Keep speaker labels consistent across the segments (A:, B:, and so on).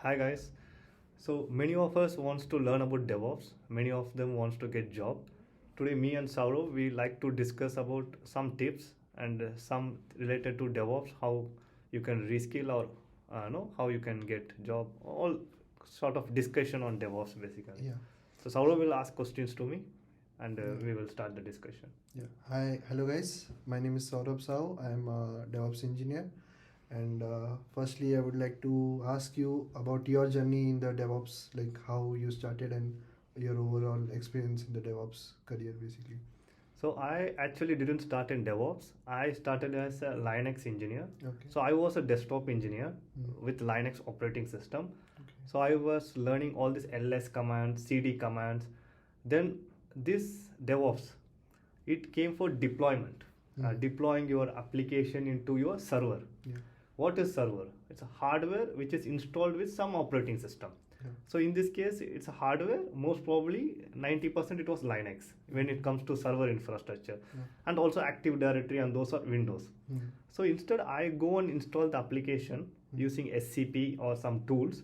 A: Hi guys. So many of us wants to learn about DevOps. Many of them wants to get job. Today, me and Saurabh, we like to discuss about some tips and some related to DevOps, how you can reskill or know how you can get job. All sort of discussion on DevOps basically.
B: Yeah.
A: So Saurabh will ask questions to me, and we will start the discussion.
B: Yeah. Hi. Hello, guys. My name is Saurabh Sahu. I am a DevOps engineer. And firstly, I would like to ask you about your journey in the DevOps, like how you started and your overall experience in the DevOps career, basically.
A: So I actually didn't start in DevOps. I started as a Linux engineer.
B: Okay.
A: So I was a desktop engineer with Linux operating system.
B: Okay.
A: So I was learning all these ls commands, cd commands. Then this DevOps, it came for deployment, deploying your application into your server.
B: Yeah.
A: What is server? It's a hardware which is installed with some operating system.
B: Yeah.
A: So in this case, it's a hardware. Most probably 90% it was Linux when it comes to server infrastructure, and also Active Directory, and those are Windows. So instead, I go and install the application using SCP or some tools.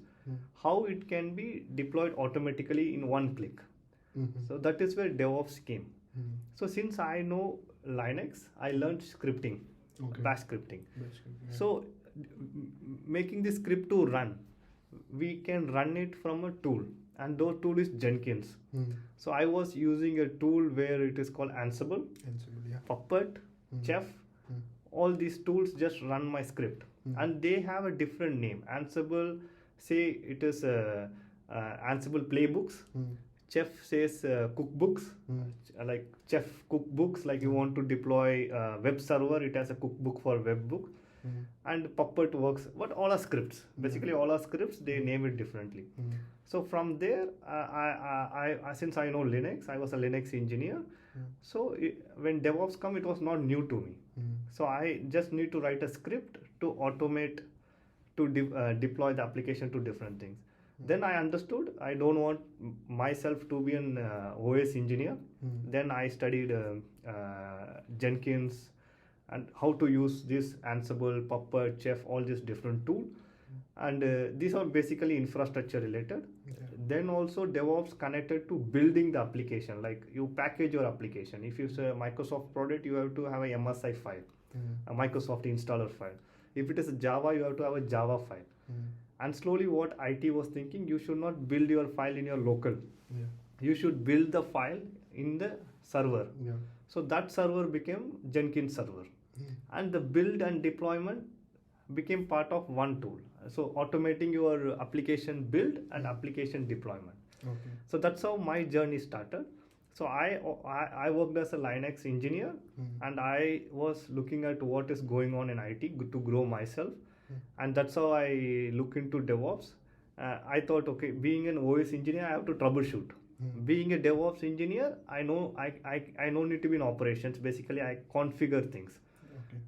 A: How it can be deployed automatically in one click. So that is where DevOps came. So since I know Linux, I learned scripting, bash scripting. So making the script to run, we can run it from a tool, and those tool is Jenkins. So I was using a tool where it is called Ansible,
B: yeah.
A: Puppet, Chef. All these tools just run my script, and they have a different name. Ansible, say it is Ansible playbooks. Chef says cookbooks, like Chef cookbooks, like you want to deploy web server, it has a cookbook for web book. And Puppet works, but all are scripts. Basically, all are scripts, they name it differently. So from there, I since I know Linux, I was a Linux engineer. So when DevOps come, it was not new to me. So I just need to write a script to automate, to deploy the application to different things. Then I understood I don't want myself to be an OS engineer. Then I studied Jenkins and how to use this Ansible, Puppet, Chef, all these different tools. And these are basically infrastructure related. Then also DevOps connected to building the application, like you package your application. If you say a Microsoft product, you have to have a MSI file, a Microsoft installer file. If it is Java, you have to have a Java file. And slowly what IT was thinking, you should not build your file in your local. You should build the file in the server. So that server became Jenkins server. And the build and deployment became part of one tool. So automating your application build and application deployment. So that's how my journey started. So I worked as a Linux engineer, and I was looking at what is going on in IT to grow myself. And that's how I look into DevOps. I thought, okay, being an OS engineer, I have to troubleshoot. Being a DevOps engineer, I know I don't need to be in operations. Basically, I configure things.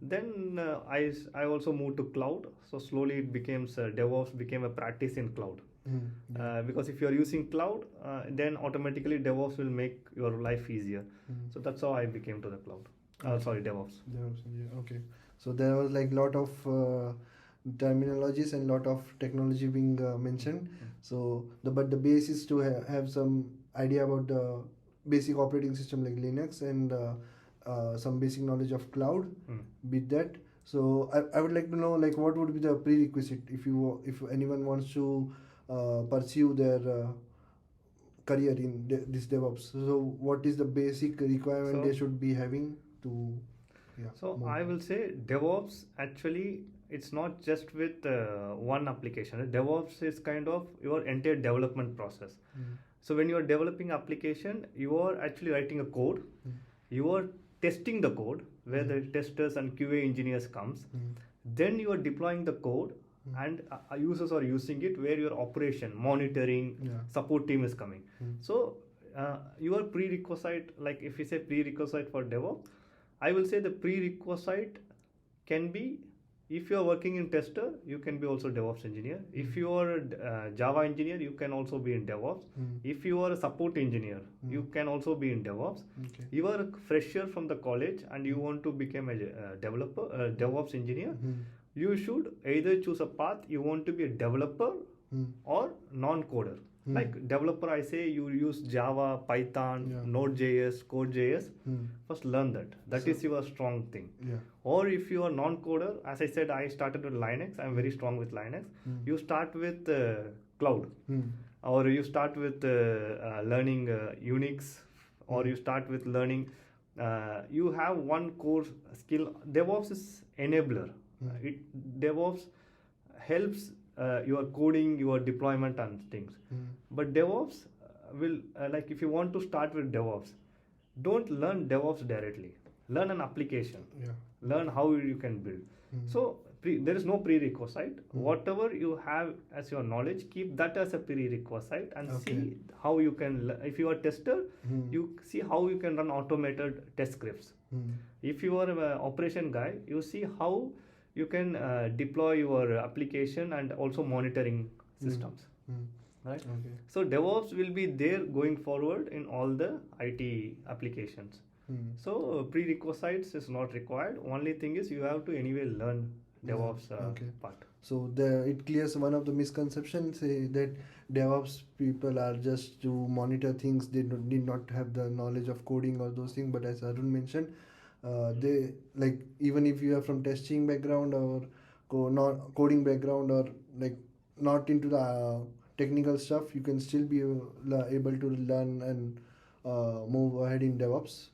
A: Then I also moved to cloud. So slowly it became DevOps became a practice in cloud. Because if you are using cloud, then automatically DevOps will make your life easier. So that's how I became to the cloud. Sorry, DevOps.
B: Okay. So there was like lot of terminologies and lot of technology being mentioned. So but the base is to have some idea about the basic operating system like Linux and some basic knowledge of cloud with that. So I would like to know, like, what would be the prerequisite if anyone wants to pursue their career in this DevOps. So what is the basic requirement they should be having to
A: I will say DevOps actually, it's not just with one application. DevOps is kind of your entire development process. So when you are developing application, you are actually writing a code. You are testing the code where the testers and QA engineers comes. Then you are deploying the code, and users are using it where your operation, monitoring, support team is coming. So your prerequisite, like if you say prerequisite for DevOps, I will say the prerequisite can be, if you are working in tester, you can be also DevOps engineer. If you are a Java engineer, you can also be in DevOps. If you are a support engineer, you can also be in DevOps. You are a fresher from the college and you want to become a developer, DevOps engineer. You should either choose a path, you want to be a developer or non-coder. Like developer, I say you use Java, Python, Node.js, Code.js. First learn that. That is your strong thing. Or if you are non-coder, as I said, I started with Linux. I'm very strong with Linux. You start with cloud. Or you start with learning Unix. Or you start with learning. You have one core skill. DevOps is enabler. DevOps helps your coding, your deployment and things. But DevOps will, like if you want to start with DevOps, don't learn DevOps directly. Learn an application. Learn how you can build. So there is no prerequisite. Whatever you have as your knowledge, keep that as a prerequisite and see how you can, if you are a tester, you see how you can run automated test scripts. If you are an operation guy, you see how you can deploy your application and also monitoring systems. Right? So DevOps will be there going forward in all the IT applications. So prerequisites is not required. Only thing is you have to anyway learn DevOps part.
B: So it clears one of the misconceptions that DevOps people are just to monitor things. They need not have the knowledge of coding or those things. But as Arun mentioned, they like even if you are from testing background or not coding background or like not into the technical stuff, you can still be able to learn and move ahead in DevOps.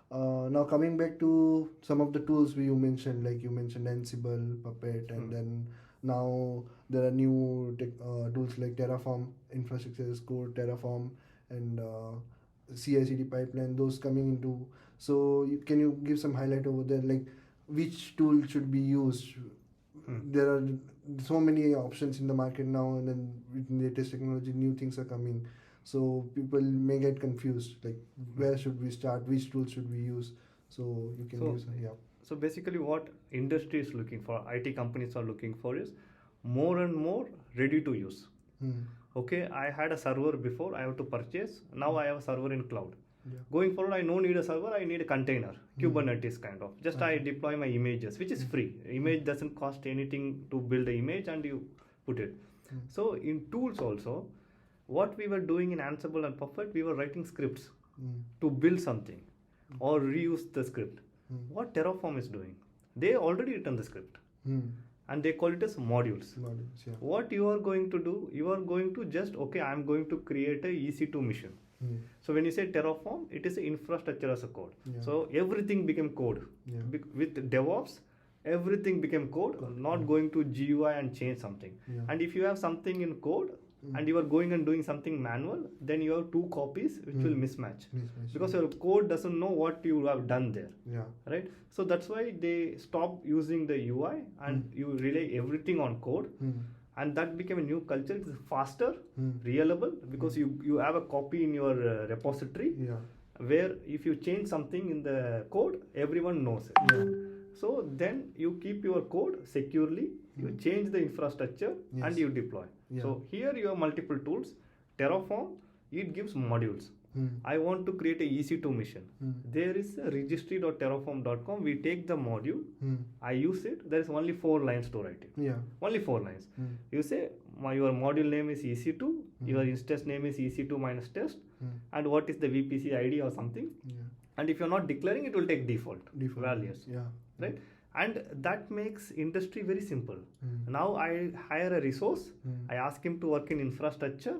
B: Now coming back to some of the tools you mentioned, like you mentioned Ansible, Puppet, and then now there are new tools like Terraform, infrastructure as code, Terraform, and CICD Pipeline, those coming into. So can you give some highlight over there, like which tool should be used? There are so many options in the market now, and then with latest technology, new things are coming. So people may get confused, like where should we start, which tools should we use? So you can use,
A: So basically what industry is looking for, IT companies are looking for is more and more ready to use. Okay, I had a server before, I have to purchase. Now I have a server in cloud. Going forward, I don't need a server, I need a container, Kubernetes kind of. Just I deploy my images, which is free. Image doesn't cost anything to build the image and you put it. So in tools also, what we were doing in Ansible and Puppet, we were writing scripts to build something or reuse the script. What Terraform is doing, they already written the script and they call it as modules. What you are going to do, you are going to just, okay, I'm going to create a EC2 mission. So when you say Terraform, it is infrastructure as a code. So everything became code. With DevOps, everything became code, not going to GUI and change something. And if you have something in code and you are going and doing something manual, then you have two copies which will mismatch. Because your code doesn't know what you have done there. Right? So that's why they stop using the UI and you rely everything on code. And that became a new culture. It's faster, reliable, because you have a copy in your repository where if you change something in the code, everyone knows it. So then you keep your code securely, you change the infrastructure and you deploy. So here you have multiple tools. Terraform, it gives modules. I want to create a EC2 mission. There is a registry.terraform.com. We take the module, I use it. There is only 4 lines to write it. Only 4 lines. You say your module name is EC2, your instance name is EC2 minus test, and what is the VPC ID or something. And if you're not declaring, it will take default values. Right? And that makes industry very simple. Now I hire a resource, I ask him to work in infrastructure,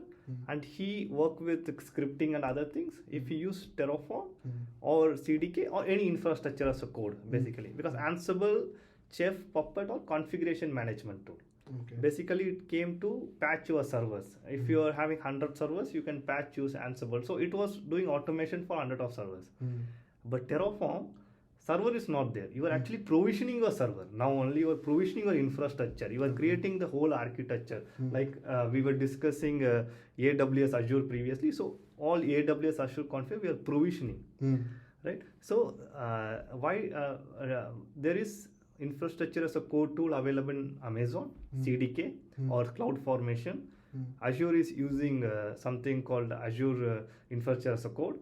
A: and he work with scripting and other things. If he use Terraform or CDK or any infrastructure as a code, basically. Because Ansible, Chef, Puppet or configuration management tool. Basically, it came to patch your servers. If you are having 100 servers, you can patch use Ansible. So it was doing automation for 100 of servers. But Terraform, server is not there. You are actually provisioning your server. Now only you are provisioning your infrastructure. You are creating the whole architecture. Like we were discussing AWS Azure previously. So all AWS Azure config we are provisioning. Right? So there is infrastructure as a code tool available in Amazon, CDK or CloudFormation. Azure is using something called Azure Infrastructure as a Code.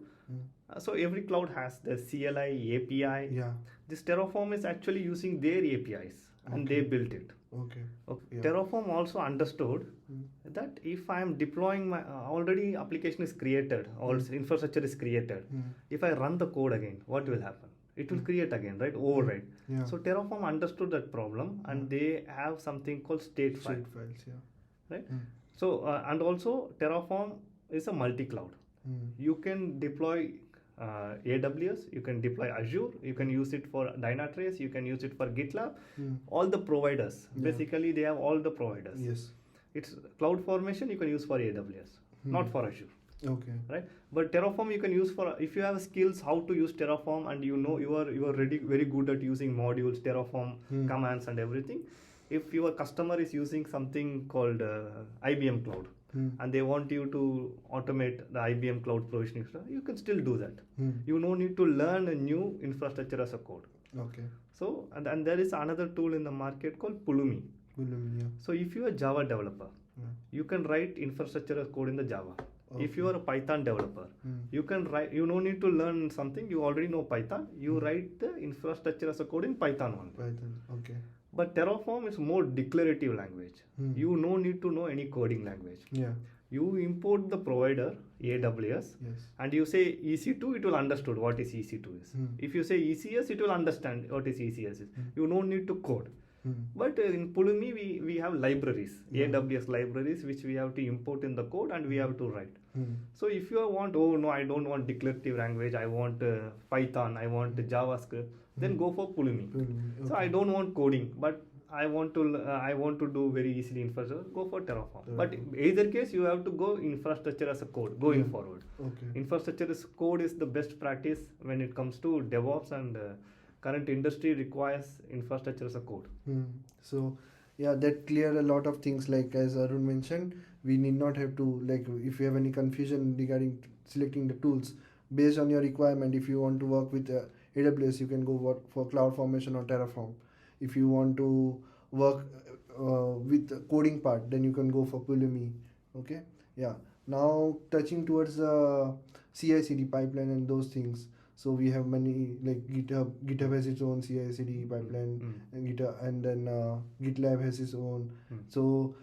A: So every cloud has the CLI API. This Terraform is actually using their APIs and they built it. Terraform also understood that if I am deploying my already application is created or infrastructure is created, if I run the code again, what will happen? It will create again, right? Override.
B: Yeah.
A: So Terraform understood that problem, and they have something called state file.
B: State files, yeah.
A: Right? So and also Terraform is a multi-cloud. You can deploy AWS, you can deploy Azure, you can use it for Dynatrace, you can use it for GitLab. All the providers, basically they have all the providers.
B: Yes.
A: It's cloud formation you can use for AWS, not for Azure.
B: Okay.
A: Right? But Terraform you can use for, if you have skills how to use Terraform and you know you are ready, very good at using modules, Terraform commands and everything. If your customer is using something called IBM Cloud, and they want you to automate the IBM Cloud provisioning, you can still do that. You no need to learn a new infrastructure as a code.
B: Okay.
A: So, and there is another tool in the market called Pulumi.
B: Yeah.
A: So, if you are a Java developer, you can write infrastructure as code in the Java.
B: Okay.
A: If you are a Python developer, you can write, you no need to learn something, you already know Python, you write the infrastructure as a code in Python only.
B: Python, okay.
A: But Terraform is more declarative language. You no need to know any coding language.
B: Yeah.
A: You import the provider, AWS, and you say EC2, it will understood what is EC2 is. If you say ECS, it will understand what is ECS is. You don't need to code. But in Pulumi, we have libraries, AWS libraries, which we have to import in the code and we have to write. So if you want, oh no, I don't want declarative language, I want Python, I want JavaScript, then go for Pulumi.
B: Okay.
A: So I don't want coding, but I want to do very easily infrastructure, go for Terraform. But either case, you have to go infrastructure as a code going forward.
B: Okay.
A: Infrastructure as code is the best practice when it comes to DevOps, and current industry requires infrastructure as a code.
B: So yeah, that clear a lot of things, like as Arun mentioned, we need not have to, like if you have any confusion regarding selecting the tools based on your requirement. If you want to work with AWS, you can go work for CloudFormation or Terraform. If you want to work with the coding part, then you can go for Pulumi. Okay. Yeah. Now touching towards the CI/CD pipeline and those things. So we have many, like GitHub has its own CI/CD pipeline, and then GitLab has its own. So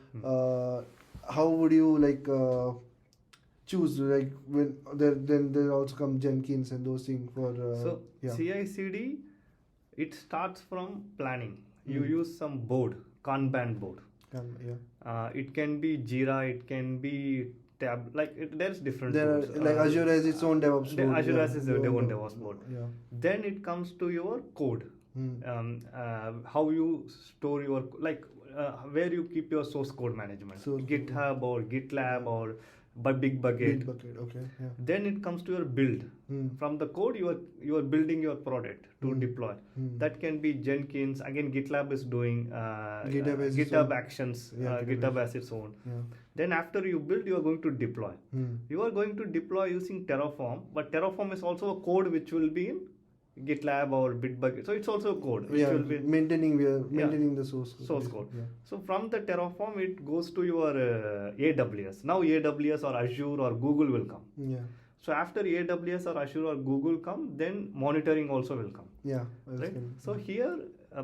B: how would you like choose, like when there also come Jenkins and those things for
A: CI/CD, it starts from planning. You use some board, Kanban board. It can be Jira, it can be Tab, there's different tools.
B: Like Azure has its own DevOps board.
A: Azure has its own DevOps board.
B: Yeah.
A: Then it comes to your code. How you store your, where you keep your source code management. GitHub or GitLab or Bitbucket.
B: Okay. Yeah.
A: Then it comes to your build. From the code, you are building your product to deploy. That can be Jenkins. Again, GitLab is doing GitHub Actions. GitHub has its own.
B: Yeah.
A: Then after you build, you are going to deploy. You are going to deploy using Terraform, but Terraform is also a code which will be in GitLab or Bitbucket. So it's also a code which will be
B: maintaining the source
A: code. Yeah. So from the Terraform, it goes to your AWS. Now AWS or Azure or Google will come.
B: Yeah.
A: So after AWS or Azure or Google come, then monitoring also will come.
B: Yeah.
A: Right. So here,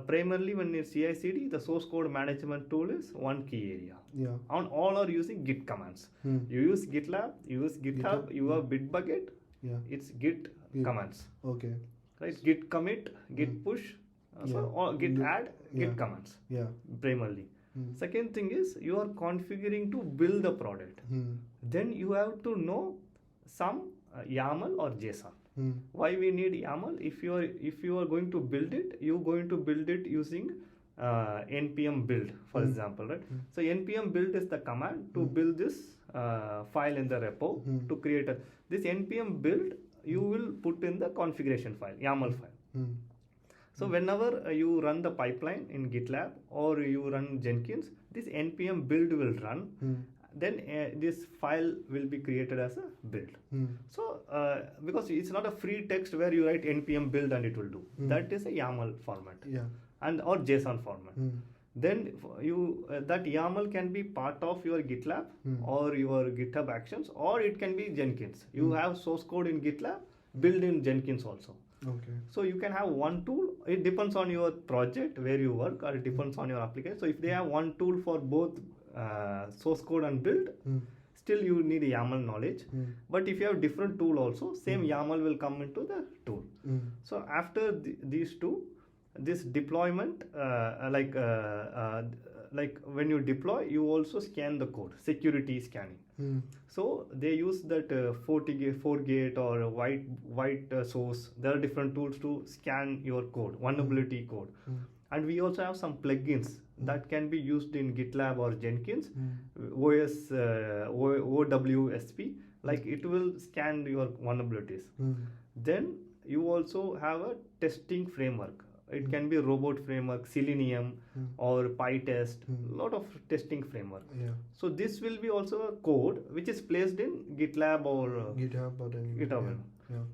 A: primarily when it's CI/CD, the source code management tool is one key area.
B: Yeah.
A: And all are using Git commands. You use GitLab, you use GitHub, you have Bitbucket.
B: Yeah.
A: It's Git commands.
B: Okay.
A: Right. Git commit, Git push, or Git add, Git commands.
B: Yeah.
A: Primarily. Second thing is you are configuring to build the product. Then you have to know some YAML or JSON. Why we need YAML? If you are going to build it, you're going to build it using npm build, for example, right? So npm build is the command to build this file in the repo to create this npm build. You will put in the configuration file, YAML file. So whenever you run the pipeline in GitLab or you run Jenkins, this npm build will run. Then this file will be created as a build. So because it's not a free text where you write npm build and it will do. That is a YAML format.
B: Yeah.
A: And or JSON format. Then you that YAML can be part of your GitLab or your GitHub Actions, or it can be Jenkins. You have source code in GitLab, build in Jenkins also.
B: Okay.
A: So you can have one tool. It depends on your project where you work, or it depends on your application. So if they have one tool for both source code and build, still you need YAML knowledge. But if you have different tool also, same YAML will come into the tool. So after these two, this deployment, like when you deploy, you also scan the code, security scanning. So they use that 4-gate or a white source. There are different tools to scan your code, vulnerability code. And we also have some plugins that can be used in GitLab or Jenkins, OWSP, like it will scan your vulnerabilities. Then you also have a testing framework. It can be robot framework, Selenium or PyTest, lot of testing framework. So this will be also a code which is placed in GitLab or GitHub.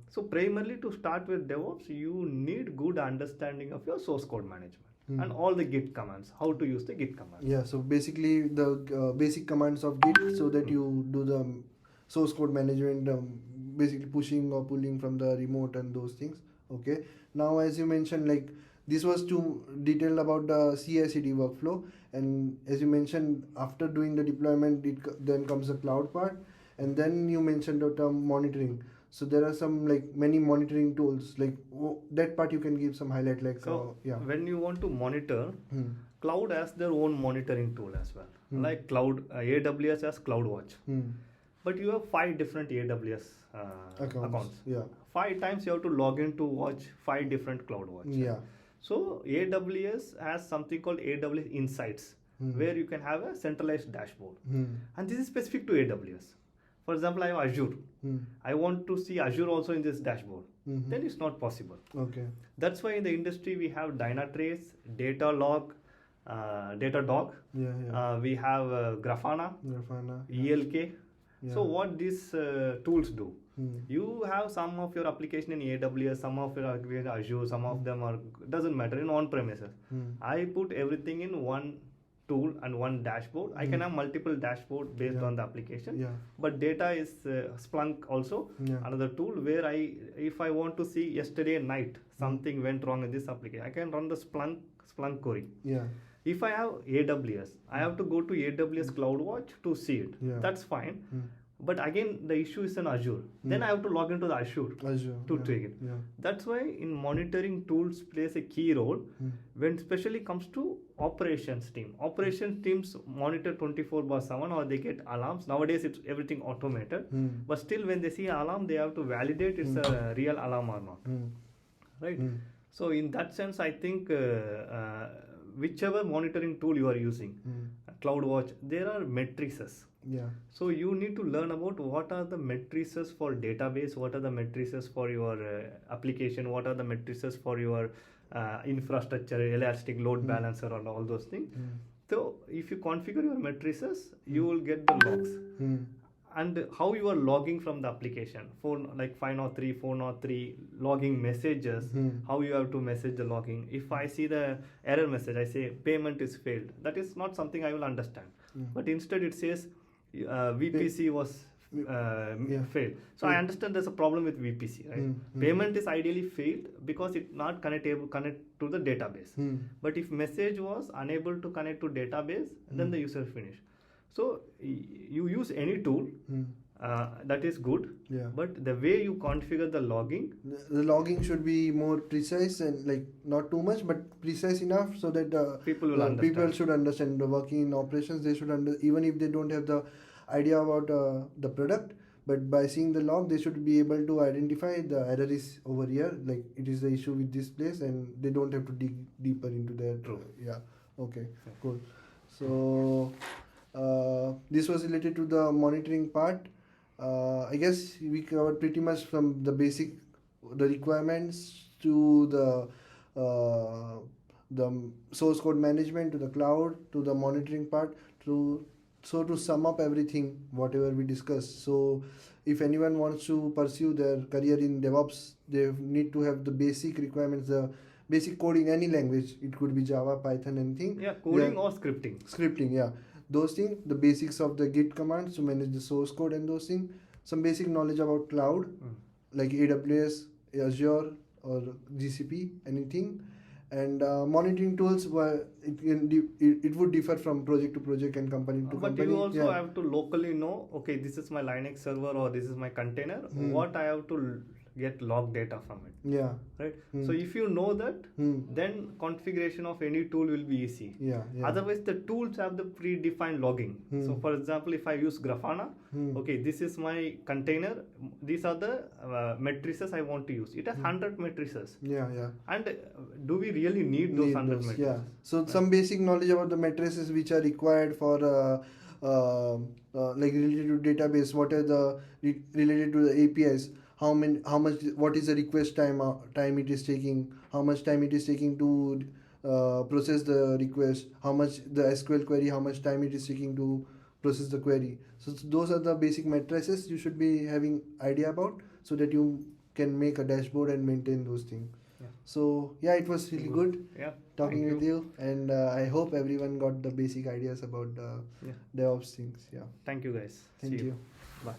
A: So primarily to start with DevOps, you need good understanding of your source code management and all the Git commands, how to use the Git commands.
B: Yeah, so basically the basic commands of Git, so that you do the source code management, basically pushing or pulling from the remote and those things. Okay. Now, as you mentioned, like this was too detailed about the CI/CD workflow, and as you mentioned, after doing the deployment, then comes the cloud part, and then you mentioned the term monitoring. So there are some like many monitoring tools, like that part you can give some highlight, like
A: when you want to monitor, cloud has their own monitoring tool as well. Like cloud, AWS has CloudWatch. But you have 5 different AWS accounts. 5 times you have to log in to watch 5 different CloudWatch. So AWS has something called AWS Insights, where you can have a centralized dashboard. And this is specific to AWS. For example, I have Azure. I want to see Azure also in this dashboard. Then it's not possible.
B: Okay.
A: That's why in the industry we have Dynatrace, Datadog, we have Grafana, ELK. So what these tools do? You have some of your application in AWS, some of your application in Azure, some of them are, doesn't matter, in on-premises. I put everything in one tool and one dashboard. I can have multiple dashboard based on the application. But data is Splunk also, another tool where if I want to see yesterday night something went wrong in this application, I can run the Splunk query. If I have AWS, I have to go to AWS CloudWatch to see it. That's fine. But again, the issue is in Azure. Then I have to log into the Azure to take it. That's why in monitoring tools plays a key role when especially comes to operations team. Operations teams monitor 24/7 or they get alarms. Nowadays, it's everything automated. But still, when they see an alarm, they have to validate it's a real alarm or not. Right? So in that sense, I think whichever monitoring tool you are using, CloudWatch, there are matrices. So you need to learn about what are the matrices for database, what are the matrices for your application, what are the matrices for your infrastructure, elastic load balancer, and all those things. So if you configure your matrices, you will get the logs. And how you are logging from the application, like 503, 403, logging messages, how you have to message the logging. If I see the error message, I say payment is failed. That is not something I will understand. But instead it says VPC was failed. So I understand there's a problem with VPC, right? Payment is ideally failed because it's not connect to the database. But if message was unable to connect to database, then the user finished. So you use any tool, that is good. But the way you configure the logging,
B: the logging should be more precise and like not too much, but precise enough so that
A: people will understand.
B: People should understand the working in operations. They should even if they don't have the idea about the product, but by seeing the log, they should be able to identify the error is over here, like it is the issue with this place, and they don't have to dig deeper into that. Okay, cool. So this was related to the monitoring part. I guess we covered pretty much from the requirements to the source code management, to the cloud, to the monitoring part. So to sum up everything, whatever we discussed, so if anyone wants to pursue their career in DevOps, they need to have the basic requirements, the basic code in any language. It could be Java, Python, anything.
A: Coding or scripting.
B: Scripting, those things, the basics of the Git commands to manage the source code and those things. Some basic knowledge about cloud, like AWS, Azure, or GCP, anything. And monitoring tools were it would differ from project to project and company to
A: but
B: company.
A: you also have to locally know, okay, this is my Linux server or this is my container, what I have to get log data from it.
B: Yeah.
A: Right. So if you know that, then configuration of any tool will be easy.
B: Yeah.
A: Otherwise, the tools have the predefined logging. So for example, if I use Grafana, okay, this is my container. These are the matrices I want to use. It has 100 matrices.
B: Yeah.
A: And do we really need those 100 matrices?
B: Yeah. So some basic knowledge about the matrices which are required for like related to database. What are the related to the APIs? How much? What is the request time it is taking? How much time it is taking to process the request? How much the SQL query? How much time it is taking to process the query? So those are the basic matrices you should be having idea about, so that you can make a dashboard and maintain those things.
A: Yeah.
B: So yeah, it was really good talking with you, and I hope everyone got the basic ideas about the DevOps things. Yeah.
A: Thank you guys.
B: Thank you.
A: Bye.